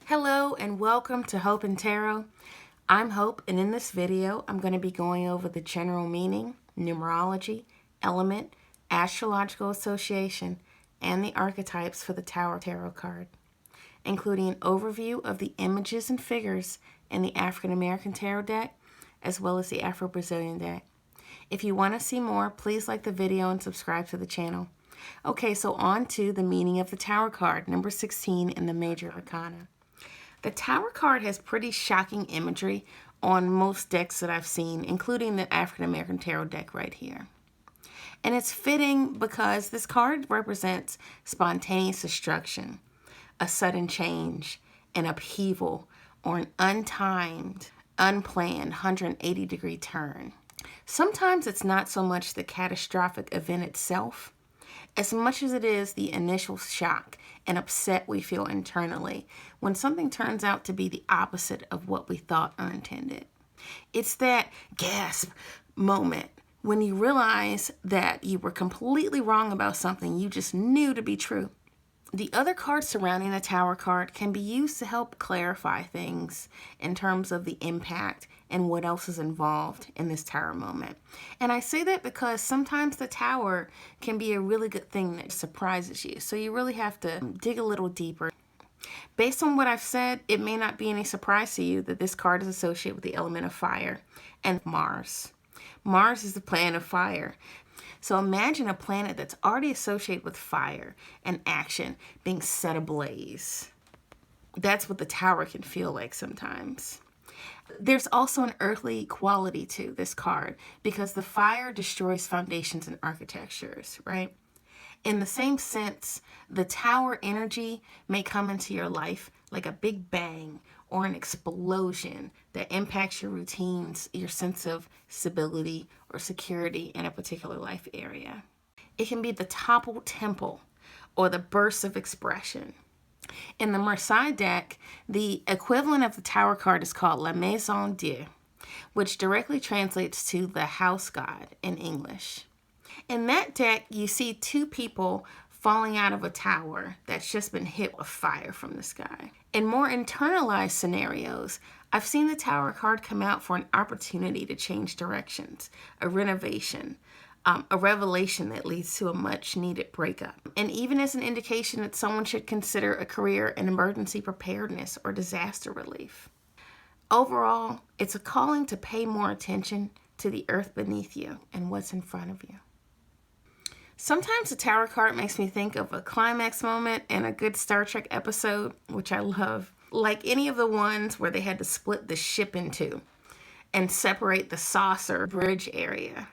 Hello and welcome to Hope and Tarot. I'm Hope, and in this video I'm going to be going over the general meaning, numerology, element, astrological association, and the archetypes for the Tower Tarot card, including an overview of the images and figures in the African American Tarot deck, as well as the Afro-Brazilian deck. If you want to see more, please like the video and subscribe to the channel. Okay, so on to the meaning of the Tower card, number 16 in the Major Arcana. The Tower card has pretty shocking imagery on most decks that I've seen, including the African American Tarot deck right here. And it's fitting because this card represents spontaneous destruction, a sudden change, an upheaval, or an untimed, unplanned 180-degree turn. Sometimes it's not so much the catastrophic event itself, as much as it is the initial shock and upset we feel internally when something turns out to be the opposite of what we thought or intended. It's that gasp moment when you realize that you were completely wrong about something you just knew to be true. The other cards surrounding the Tower card can be used to help clarify things in terms of the impact and what else is involved in this Tower moment. And I say that because sometimes the Tower can be a really good thing that surprises you. So you really have to dig a little deeper. Based on what I've said, it may not be any surprise to you that this card is associated with the element of fire and Mars. Mars is the planet of fire. So imagine a planet that's already associated with fire and action being set ablaze. That's what the Tower can feel like sometimes. There's also an earthly quality to this card because the fire destroys foundations and architectures, right? In the same sense, the Tower energy may come into your life like a big bang or an explosion that impacts your routines, your sense of stability or security in a particular life area. It can be the toppled temple or the burst of expression. In the Marseille deck, the equivalent of the Tower card is called La Maison Dieu, which directly translates to the house god in English. In that deck, you see two people falling out of a tower that's just been hit with fire from the sky. In more internalized scenarios, I've seen the Tower card come out for an opportunity to change directions, a renovation, a revelation that leads to a much-needed breakup, and even as an indication that someone should consider a career in emergency preparedness or disaster relief. Overall, it's a calling to pay more attention to the earth beneath you and what's in front of you. Sometimes the Tower card makes me think of a climax moment in a good Star Trek episode, which I love, like any of the ones where they had to split the ship in two and separate the saucer bridge area.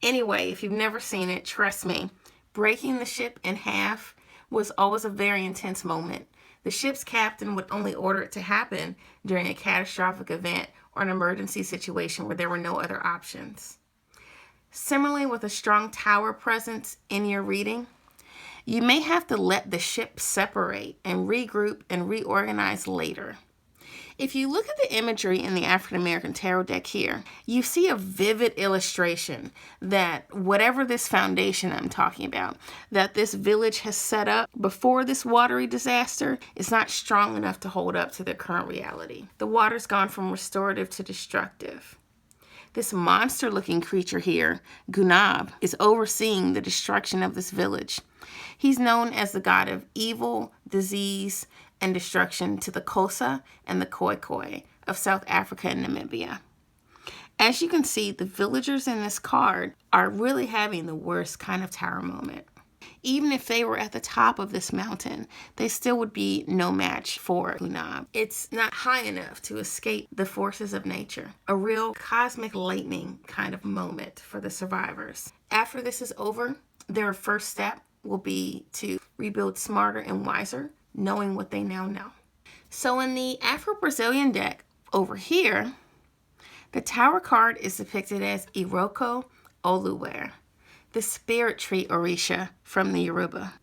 Anyway, if you've never seen it, trust me, breaking the ship in half was always a very intense moment. The ship's captain would only order it to happen during a catastrophic event or an emergency situation where there were no other options. Similarly, with a strong Tower presence in your reading, you may have to let the ship separate and regroup and reorganize later. If you look at the imagery in the African American Tarot deck here, you see a vivid illustration that whatever this foundation I'm talking about, that this village has set up before this watery disaster is not strong enough to hold up to the current reality. The water's gone from restorative to destructive. This monster-looking creature here, Gunab, is overseeing the destruction of this village. He's known as the god of evil, disease, and destruction to the Xhosa and the Khoikhoi of South Africa and Namibia. As you can see, the villagers in this card are really having the worst kind of Tower moment. Even if they were at the top of this mountain, they still would be no match for Gunab. It's not high enough to escape the forces of nature. A real cosmic lightning kind of moment for the survivors. After this is over, their first step will be to rebuild smarter and wiser, knowing what they now know. So in the Afro-Brazilian deck over here, the Tower card is depicted as Iroko Oluwere, the spirit tree Orisha from the Yoruba.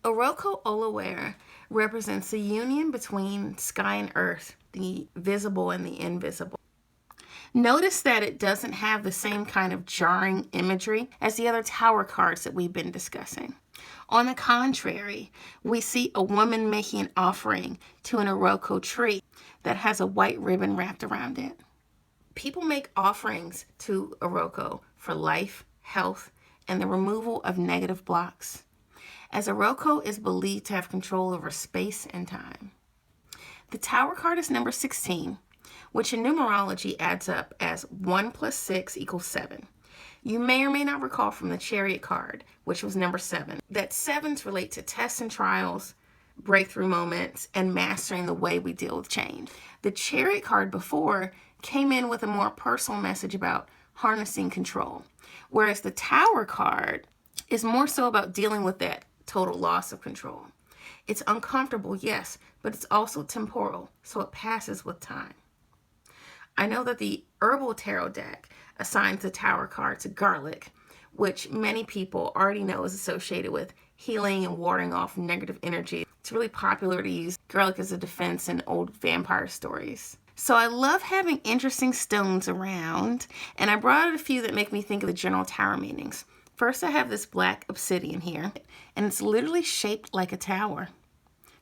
Iroko Oluwere represents the union between sky and earth, the visible and the invisible. Notice that it doesn't have the same kind of jarring imagery as the other Tower cards that we've been discussing. On the contrary, we see a woman making an offering to an Iroko tree that has a white ribbon wrapped around it. People make offerings to Iroko for life, health, and the removal of negative blocks, as Iroko is believed to have control over space and time. The Tower card is number 16, which in numerology adds up as 1 plus 6 equals 7. You may or may not recall from the Chariot card, which was number 7, that 7s relate to tests and trials, breakthrough moments, and mastering the way we deal with change. The Chariot card before came in with a more personal message about harnessing control, whereas the Tower card is more so about dealing with that total loss of control. It's uncomfortable, yes, but it's also temporal, so it passes with time. I know that the Herbal Tarot deck assigns the Tower card to garlic, which many people already know is associated with healing and warding off negative energy. It's really popular to use garlic as a defense in old vampire stories. So I love having interesting stones around, and I brought out a few that make me think of the general tower meanings. First, I have this black obsidian here, and it's literally shaped like a tower.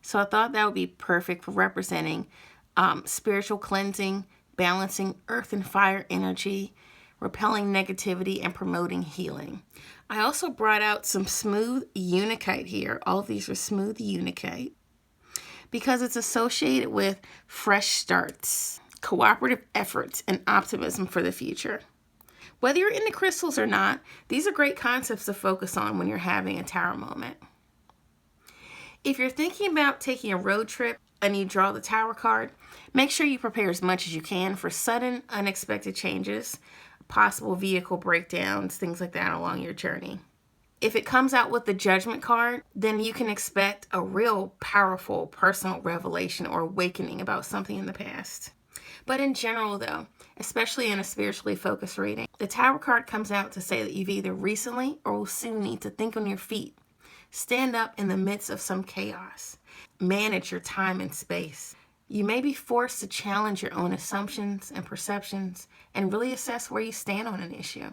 So I thought that would be perfect for representing spiritual cleansing, balancing earth and fire energy, repelling negativity, and promoting healing. I also brought out some smooth unakite here. All of these are smooth unakite because it's associated with fresh starts, cooperative efforts, and optimism for the future. Whether you're into crystals or not, these are great concepts to focus on when you're having a tower moment. If you're thinking about taking a road trip and you draw the Tower card, make sure you prepare as much as you can for sudden, unexpected changes, possible vehicle breakdowns, things like that along your journey. If it comes out with the Judgment card, then you can expect a real powerful personal revelation or awakening about something in the past. But in general, though, especially in a spiritually focused reading, the Tower card comes out to say that you've either recently or will soon need to think on your feet, stand up in the midst of some chaos, manage your time and space. You may be forced to challenge your own assumptions and perceptions and really assess where you stand on an issue.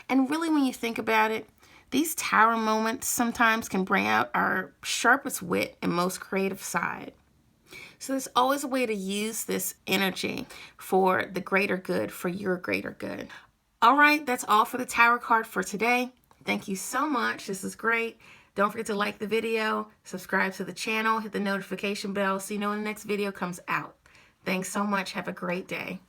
And really, when you think about it, these tower moments sometimes can bring out our sharpest wit and most creative side. So there's always a way to use this energy for the greater good, for your greater good. All right, that's all for the Tower card for today. Thank you so much. This is great. Don't forget to like the video, subscribe to the channel, hit the notification bell so you know when the next video comes out. Thanks so much. Have a great day.